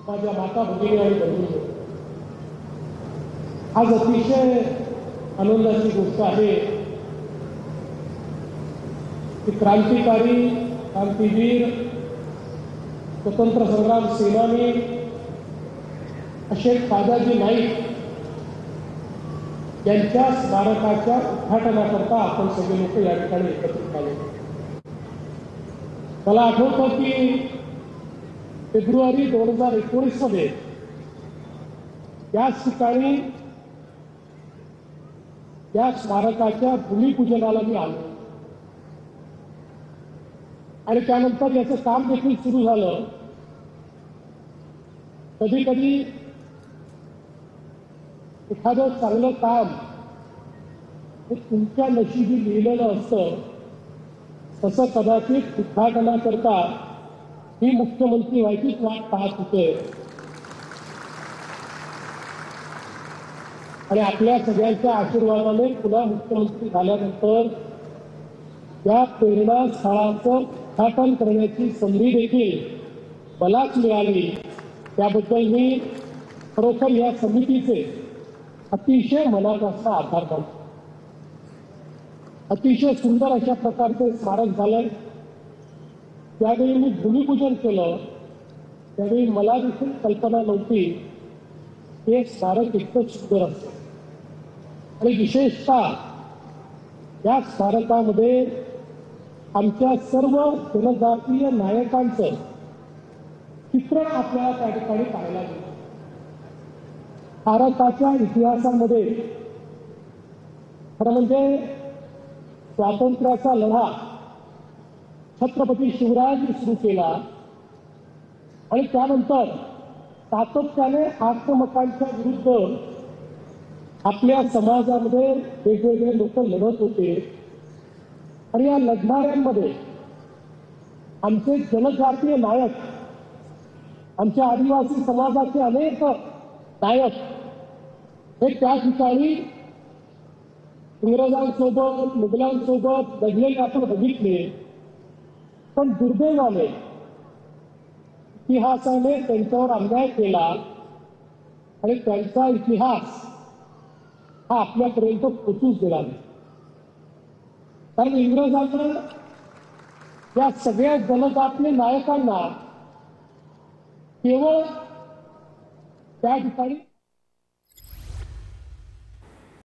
माझ्या माता भगिनी आणि बंधूंनो, आज अतिशय आनंदाची गोष्ट आहे की क्रांतिकारी, क्रांतीवीर, स्वतंत्र संग्राम सेनानी शेख दादाजी नाईक यांच्या स्मारकाच्या उद्घाटनाकरता आपण सगळे लोक या ठिकाणी एकत्रित आले. मला आठवतं की फेब्रुवारी 2019 मध्ये याच ठिकाणी या स्मारकाच्या भूमिपूजनाला मी आलो आणि त्यानंतर याचं काम देखील सुरू झालं. कधी कधी एखादं चांगलं काम हे तुमच्या नशिबी लिहिलेलं असतं, तसं कदाचित उद्घाटनाकरता ही मुख्यमंत्री व्हायचीच वाट पाहत होते आणि आपल्या सगळ्यांच्या आशीर्वादाने पुन्हा मुख्यमंत्री झाल्यानंतर या प्रेरणा स्थळाचं उद्घाटन करण्याची संधी देखील मलाच मिळाली. त्याबद्दल मी खरोखर या समितीचे अतिशय मनापासून आभार मानतो. अतिशय सुंदर अशा प्रकारचे स्मारक झालंय. त्यावेळी मी भूमिपूजन केलं, त्यावेळी मला देखील कल्पना नव्हती हे स्मारक इतकं सुंदर असतं आणि विशेषतः या स्मारकामध्ये आमच्या सर्व जनजातीय नायकांचं चित्रण आपल्याला त्या ठिकाणी पाहायला मिळतं. भारताच्या इतिहासामध्ये खरं म्हणजे स्वातंत्र्याचा लढा छत्रपती शिवरायांनी सुरू केला आणि त्यानंतर सातत्याने आक्रमकांच्या विरुद्ध आपल्या समाजामध्ये वेगवेगळे लोक लढत होते आणि या लढणाऱ्यांमध्ये आमचे जनजातीय नायक, आमच्या आदिवासी समाजाचे अनेक नायक हे त्या ठिकाणी इंग्रजांसोबत, मुघलांसोबत लढलेले आपण बघितले. पण दुर्दैवाने इतिहासाने त्यांच्यावर अन्याय केला आणि त्यांचा इतिहास हा आपल्यापर्यंत पोचूच दिला नाही. कारण इंग्रजांना या सगळ्या जनजातीय नायकांना केवळ त्या ठिकाणी